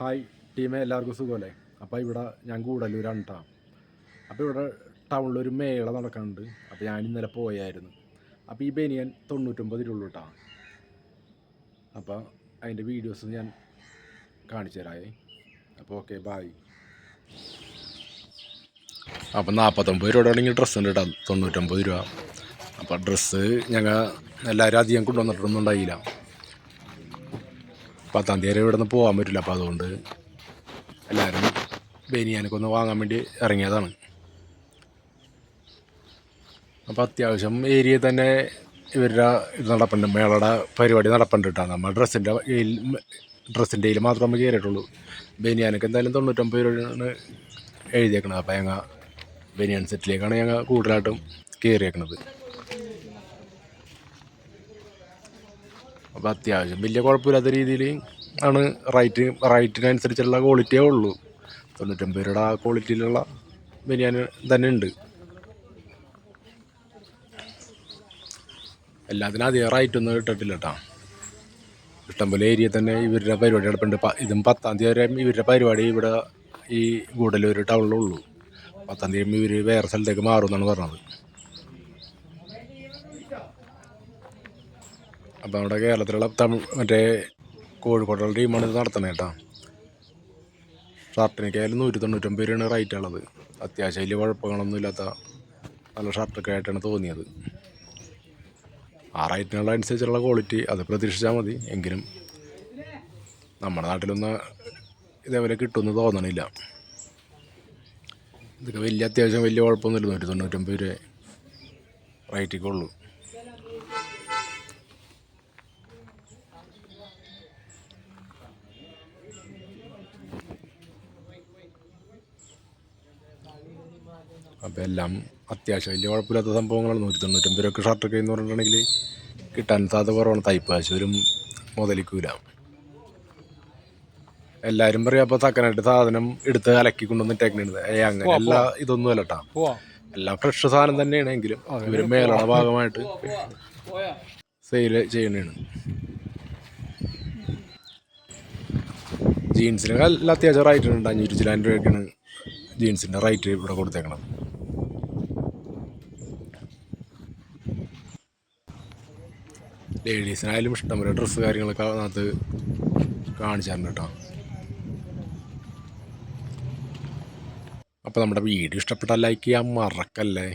Hi ടീമേ, എല്ലാവർക്കും സുഖമല്ലേ? അപ്പോൾ ഇവിടെ ഞാൻ കൂടല്ലൂരാണ് കേട്ടോ. അപ്പോൾ ഇവിടെ ടൗണിലൊരു മേള നടക്കുന്നുണ്ട്. അപ്പോൾ ഞാൻ ഇന്നലെ പോയായിരുന്നു. അപ്പോൾ ഈ ബനിയൻ 99 രൂപ കേട്ടോ. അപ്പോൾ അതിൻ്റെ വീഡിയോസ് ഞാൻ കാണിച്ചു തരാമേ. അപ്പോൾ ഓക്കെ, ബായ്. അപ്പോൾ 49 രൂപ ആണെങ്കിൽ ഡ്രസ്സ് ഉണ്ട് കേട്ടോ, 99 രൂപ. അപ്പോൾ ഡ്രസ്സ് ഞങ്ങൾ എല്ലാവരും അധികം കൊണ്ടുവന്നിട്ടൊന്നും ഉണ്ടായില്ല. 10-ാം തീയതി ഇവിടെ നിന്ന് പോകാൻ പറ്റില്ല. അപ്പോൾ അതുകൊണ്ട് എല്ലാവരും ബനിയാനൊക്കെ ഒന്ന് വാങ്ങാൻ വേണ്ടി ഇറങ്ങിയതാണ്. അപ്പോൾ അത്യാവശ്യം ഏരിയയിൽ തന്നെ ഇവരുടെ ഇത് നടപ്പുണ്ട്, മേളയുടെ പരിപാടി നടപ്പുണ്ട് കേട്ടോ. നമ്മൾ ഡ്രസ്സിൻ്റെ മാത്രമേ നമ്മൾ കയറിയിട്ടുള്ളൂ. ബനിയാനൊക്കെ എന്തായാലും 99 രൂപയാണ് എഴുതിയേക്കണത്. അപ്പോൾ ഞങ്ങൾ ബനിയാൻ സെറ്റിലേക്കാണ് ഞങ്ങൾ കൂടുതലായിട്ടും കയറിയേക്കണത്. അപ്പോൾ അത്യാവശ്യം വലിയ കുഴപ്പമില്ലാത്ത രീതിയിൽ ആണ് റൈറ്റിനനുസരിച്ചുള്ള ക്വാളിറ്റിയേ ഉള്ളൂ. 99 രൂപയുടെ ആ ക്വാളിറ്റിയിലുള്ള ബനിയാൻ തന്നെ ഉണ്ട്. എല്ലാത്തിനും അധികം റൈറ്റൊന്നും ഇട്ടിട്ടില്ല കേട്ടോ. ഇഷ്ടംപോലെ ഏരിയ തന്നെ ഇവരുടെ പരിപാടി നടപ്പുണ്ട്. ഇതും 10-ാം തീയതി വരെ ഇവരുടെ പരിപാടി ഇവിടെ ഈ ഗൂഡല്ലൂർ ടൗണിലുള്ളൂ. 10-ാം തീയതി ഇവർ വേറെ സ്ഥലത്തേക്ക് മാറുമെന്നാണ് പറഞ്ഞത്. അപ്പോൾ നമ്മുടെ കേരളത്തിലുള്ള മറ്റേ കോഴിക്കോടുള്ള ടീമാണ് ഇത് നടത്തണേ കേട്ടോ. ഷർട്ടിനൊക്കെയായാലും 199 രൂപയാണ് റേറ്റ് ഉള്ളത്. അത്യാവശ്യം വലിയ കുഴപ്പങ്ങളൊന്നും ഇല്ലാത്ത നല്ല ഷർട്ടൊക്കെ ആയിട്ടാണ് തോന്നിയത്. ആ റേറ്റിനുള്ള അനുസരിച്ചുള്ള ക്വാളിറ്റി അത് പ്രതീക്ഷിച്ചാൽ മതി. എങ്കിലും നമ്മുടെ നാട്ടിലൊന്നും ഇതേപോലെ കിട്ടുമെന്ന് തോന്നണില്ല. ഇതൊക്കെ അത്യാവശ്യം വലിയ കുഴപ്പമൊന്നുമില്ല. 199 രൂപ റേറ്റൊക്കെ ഉള്ളൂ. അപ്പോൾ എല്ലാം അത്യാവശ്യം വലിയ കുഴപ്പമില്ലാത്ത സംഭവങ്ങളാണ്. 199 രൂപയ്ക്ക് ഷർട്ടൊക്കെ എന്ന് പറഞ്ഞിട്ടുണ്ടെങ്കിൽ കിട്ടാൻ സാധ്യത കുറവാണ്. തയ്പ്പാശൂരും മുതലിക്കൂല. എല്ലാവരും പറയും അപ്പോൾ തക്കനായിട്ട് സാധനം എടുത്ത് അലക്കി കൊണ്ടുവന്നിട്ടേക്കണത്. അങ്ങനെ എല്ലാ ഇതൊന്നും അല്ല കേട്ടോ. എല്ലാം ഫ്രഷ് സാധനം തന്നെയാണ്. എങ്കിലും ഇവർ മേളയുടെ ഭാഗമായിട്ട് സെയിൽ ചെയ്യണതാണ്. ജീൻസിന് എല്ലാം അത്യാവശ്യം റേറ്റ് ഉണ്ട്. 500 ചില്ലാൻ രൂപയൊക്കെയാണ് ജീൻസിൻ്റെ റേറ്റ് ഇവിടെ കൊടുത്തേക്കണം. ലേഡീസിനായാലും ഇഷ്ടംപോലെ ഡ്രസ്സ് കാര്യങ്ങളൊക്കെ അതിനകത്ത് കാണിച്ചായിരുന്നു കേട്ടോ. അപ്പോൾ നമ്മുടെ വീഡിയോ ഇഷ്ടപ്പെട്ടാൽ ലൈക്ക് ചെയ്യാൻ മറക്കല്ലേ.